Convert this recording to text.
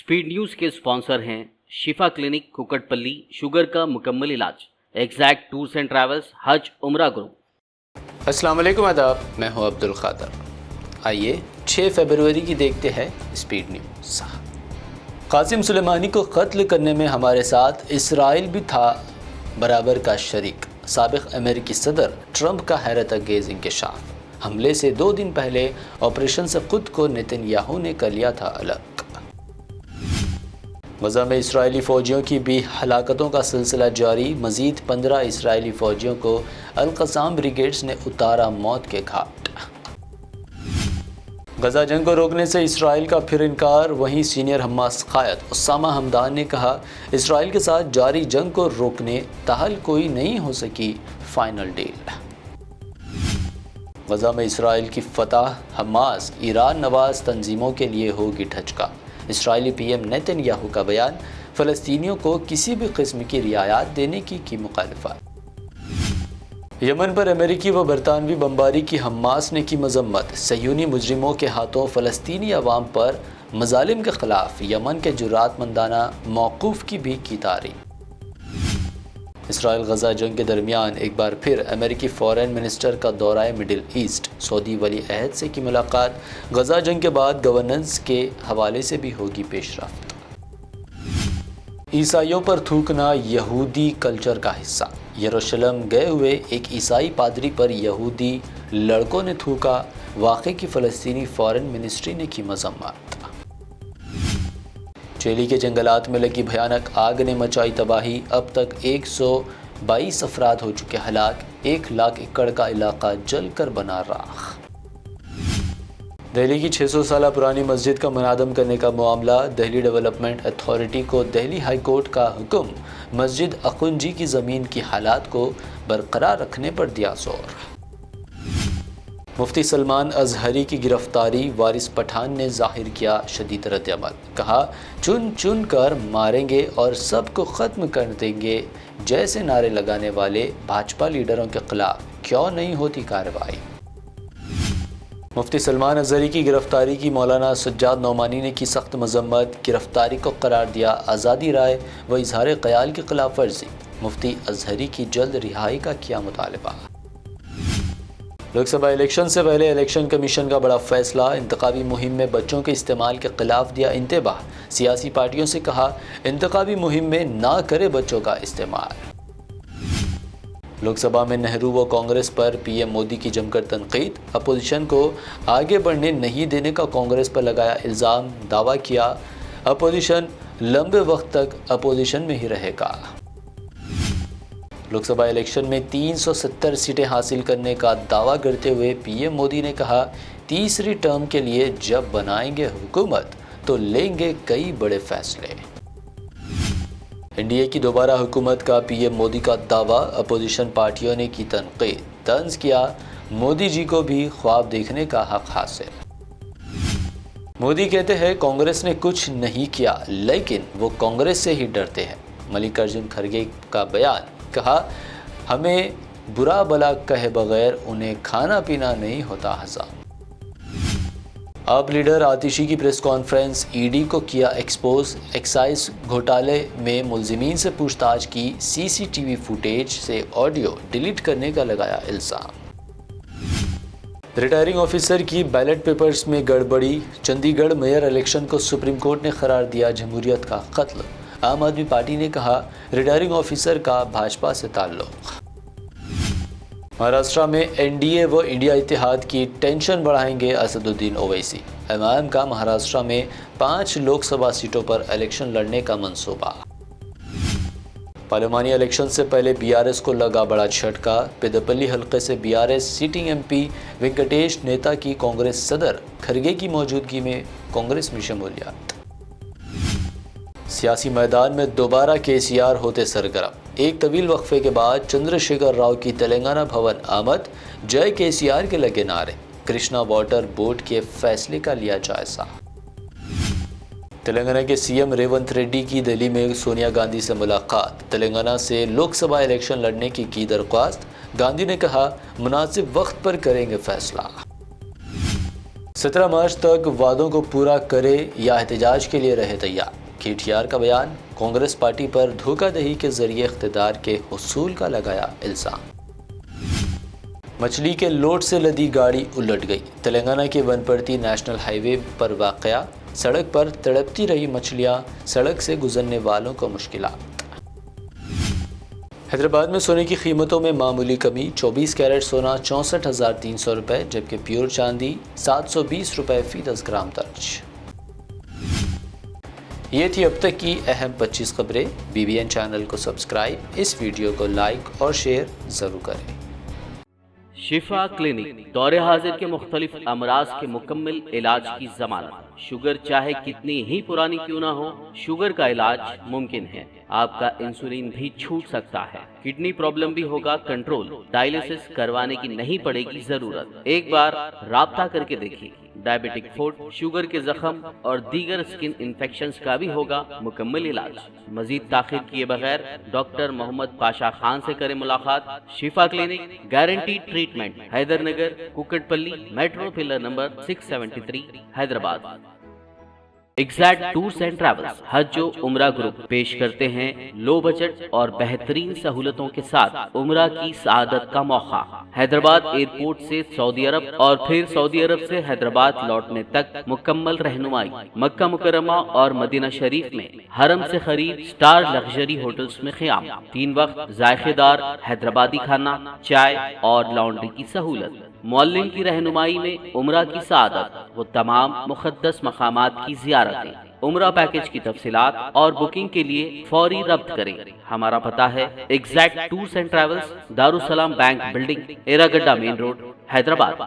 Speed news के sponsor हैं शिफा clinic Kukatpally, sugar का मुकम्मल इलाज, एग्जैक्ट टूर्स एंड ट्रैवल्स, हज उम्रा ग्रुप। अस्सलाम वालेकुम, आदाब। मैं हूं अब्दुल खादर। आइए 6 फरवरी की देखते हैं स्पीड न्यूज़। कासिम सुलेमानी को कत्ल करने में हमारे साथ इसराइल भी था बराबर का शरीक। साबिक अमेरिकी सदर ट्रंप का हैरत अंगेज इंकशाफ। हमले से 2 दिन पहले ऑपरेशन से खुद को नेतन्याहू ने कर लिया था अलग। गजा में इसराइली फ़ौजियों की भी हलाकतों का सिलसिला जारी। मज़ीद 15 इसराइली फ़ौजियों को अल-क़साम ब्रिगेड्स ने उतारा मौत के घाट। गजा जंग को रोकने से इसराइल का फिर इनकार। वहीं सीनियर हमास क़ायद उसामा हमदान ने कहा, इसराइल के साथ जारी जंग को रोकने ताहल कोई नहीं हो सकी फाइनल डील। गजा में इसराइल की फतह हमास ईरान नवाज तंजीमों के लिए होगी ठचका। इसराइली पीएम नेतन्याहू का बयान, फ़लस्तीनियों को किसी भी किस्म की रियायत देने की मुखालफत। यमन पर अमेरिकी व बरतानवी बमबारी की हमास ने की मजम्मत। सह्यूनी मुजरिमों के हाथों फ़लस्तीनी अवाम पर मजालिम के ख़िलाफ़ यमन के जुर्रातमंदाना मौक़ूफ़ की भी की तारीफ़। इसराइल गजा जंग के दरमियान एक बार फिर अमेरिकी फ़ॉरेन मिनिस्टर का दौरा मिडिल ईस्ट। सऊदी वली अहद से की मुलाकात। गजा जंग के बाद गवर्नेंस के हवाले से भी होगी पेशरफ्त। ईसाइयों पर थूकना यहूदी कल्चर का हिस्सा। यरूशलेम गए हुए एक ईसाई पादरी पर यहूदी लड़कों ने थूका। वाक़े की फ़लस्तीनी फ़ॉरेन मिनिस्ट्री ने की मजम्मत। चिली के जंगलात में लगी भयानक आग ने मचाई तबाही। अब तक 122 अफराद हो चुके हलाक। 1 लाख एकड़ का इलाका जलकर बना राख। दिल्ली की 600 साल पुरानी मस्जिद का मुनादम करने का मामला। दिल्ली डेवलपमेंट अथॉरिटी को दिल्ली हाई कोर्ट का हुक्म, मस्जिद अकुंजी की ज़मीन की हालात को बरकरार रखने पर दिया जोर। मुफ्ती सलमान अजहरी की गिरफ्तारी। वारिस पठान ने जाहिर किया शदीद रद्द-ए-अमल। कहा, चुन चुन कर मारेंगे और सबको ख़त्म कर देंगे जैसे नारे लगाने वाले भाजपा लीडरों के खिलाफ क्यों नहीं होती कार्रवाई। मुफ्ती सलमान अजहरी की गिरफ्तारी की मौलाना सज्जाद नौमानी ने की सख्त मजम्मत। गिरफ्तारी को करार दिया आज़ादी राय व इजहार ख्याल की खिलाफ वर्जी। मुफ्ती अजहरी की जल्द रिहाई का किया मुतालबा। लोकसभा इलेक्शन से पहले इलेक्शन कमीशन का बड़ा फैसला। इंतखाबी मुहिम में बच्चों के इस्तेमाल के खिलाफ दिया इंतबाह। सियासी पार्टियों से कहा, इंतखाबी मुहिम में ना करे बच्चों का इस्तेमाल। लोकसभा में नेहरू व कांग्रेस पर पीएम मोदी की जमकर तनकीद। अपोजिशन को आगे बढ़ने नहीं देने का कांग्रेस पर लगाया इल्ज़ाम। दावा किया, अपोजिशन लंबे वक्त तक अपोजिशन में ही रहेगा। लोकसभा इलेक्शन में 370 सीटें हासिल करने का दावा करते हुए पीएम मोदी ने कहा, तीसरी टर्म के लिए जब बनाएंगे हुकूमत तो लेंगे कई बड़े फैसले। एनडीए की दोबारा हुकूमत का पीएम मोदी का दावा। अपोजिशन पार्टियों ने की तनकीद। तंज किया, मोदी जी को भी ख्वाब देखने का हक हासिल। मोदी कहते हैं, कांग्रेस ने कुछ नहीं किया लेकिन वो कांग्रेस से ही डरते हैं। मल्लिकार्जुन खड़गे का बयान। कहा, हमें बुरा भला कहे बगैर उन्हें खाना पीना नहीं होता हज़म। आप लीडर आतिशी की प्रेस कॉन्फ्रेंस। ईडी को किया एक्सपोज। एक्साइज घोटाले में मुलजिमीन से पूछताछ की। सीसीटीवी फुटेज से ऑडियो डिलीट करने का लगाया इल्ज़ाम। रिटायरिंग ऑफिसर की बैलेट पेपर्स में गड़बड़ी। चंडीगढ़ मेयर इलेक्शन को सुप्रीम कोर्ट ने करार दिया जमहूरियत का कत्ल। आम आदमी पार्टी ने कहा, रिटायरिंग ऑफिसर का भाजपा से ताल्लुक। महाराष्ट्र में एनडीए व इंडिया इत्तेहाद की टेंशन बढ़ाएंगे असदुद्दीन ओवैसी। एमआईएम का महाराष्ट्र में 5 लोकसभा सीटों पर इलेक्शन लड़ने का मंसूबा। पार्लिमानी इलेक्शन से पहले बीआरएस को लगा बड़ा झटका। पेदपल्ली हल्के से बीआरएस सिटिंग एमपी वेंकटेश नेता की कांग्रेस सदर खड़गे की मौजूदगी में कांग्रेस में शमूलियत। सियासी मैदान में दोबारा केसीआर होते सरगर्म। एक तवील वक्फे के बाद चंद्रशेखर राव की तेलंगाना भवन आमद। जय केसीआर के लगे नारे। कृष्णा वाटर बोर्ड के फैसले का लिया जायजा। तेलंगाना के सीएम रेवंत रेड्डी की दिल्ली में सोनिया गांधी से मुलाकात। तेलंगाना से लोकसभा इलेक्शन लड़ने की दरख्वास्त। गांधी ने कहा, मुनासिब वक्त पर करेंगे फैसला। 17 मार्च तक वादों को पूरा करे या एहतजाज के लिए रहे तैयार। KTR का बयान, कांग्रेस पार्टी पर धोखाधड़ी के जरिए इख्तिदार के हुसूल का लगाया इल्जाम। मछली के लोड से लदी गाड़ी उलट गई। तेलंगाना के वनपर्ती नेशनल हाईवे पर वाक़या, सड़क पर तड़पती रही मछलियां, सड़क से गुजरने वालों को मुश्किलात। हैदराबाद में सोने की कीमतों में मामूली कमी, 24 कैरेट सोना 64,300 रुपये, जबकि प्योर चांदी 720 रुपये फी 10 ग्राम दर्ज। ये थी अब तक की अहम 25 खबरें। BBN चैनल को सब्सक्राइब, इस वीडियो को लाइक और शेयर ज़रूर करें। शिफा क्लिनिक दौरे हाजिर के मुख्तलिफ अमराज के मुकम्मल इलाज की जमानत। शुगर चाहे कितनी ही पुरानी क्यों ना हो, शुगर का इलाज मुमकिन है। आपका इंसुलिन भी छूट सकता है, किडनी प्रॉब्लम भी होगा कंट्रोल, डायलिसिस करवाने की नहीं पड़ेगी जरूरत। एक बार राब्ता करके देखिए। डायबिटिक फूड, शुगर के जख्म और दीगर स्किन इन्फेक्शंस का भी होगा मुकम्मल इलाज। मजीद ताखिर किए बगैर डॉक्टर मोहम्मद पाशा खान से करें मुलाकात। शिफा clinic, guaranteed treatment, Hydernagar, Kukatpally, metro pillar number 673, Hyderabad. Exact tours and travels हज व उम्रा ग्रुप पेश करते हैं लो बजट और बेहतरीन सहूलतों के साथ उम्रा की सआदत का मौका। हैदराबाद एयरपोर्ट से सऊदी अरब और फिर सऊदी अरब से हैदराबाद लौटने तक मुकम्मल रहनुमाई। मक्का मुकर्रमा और मदीना शरीफ में हरम से करीब स्टार लग्जरी होटल्स में क़याम। 3 वक्त जायकेदार हैदराबादी खाना, चाय और लॉन्ड्री की सहूलत। मौल्लिम की रहनुमाई में उम्रा की सआदत वो तमाम मुक़द्दस मकामात की ज़ियारतें। उम्रा पैकेज की तफसीलात और बुकिंग के लिए फौरी रब्त करें। हमारा पता है exact tours and travels, Darussalam bank building, Erragadda main road, Hyderabad.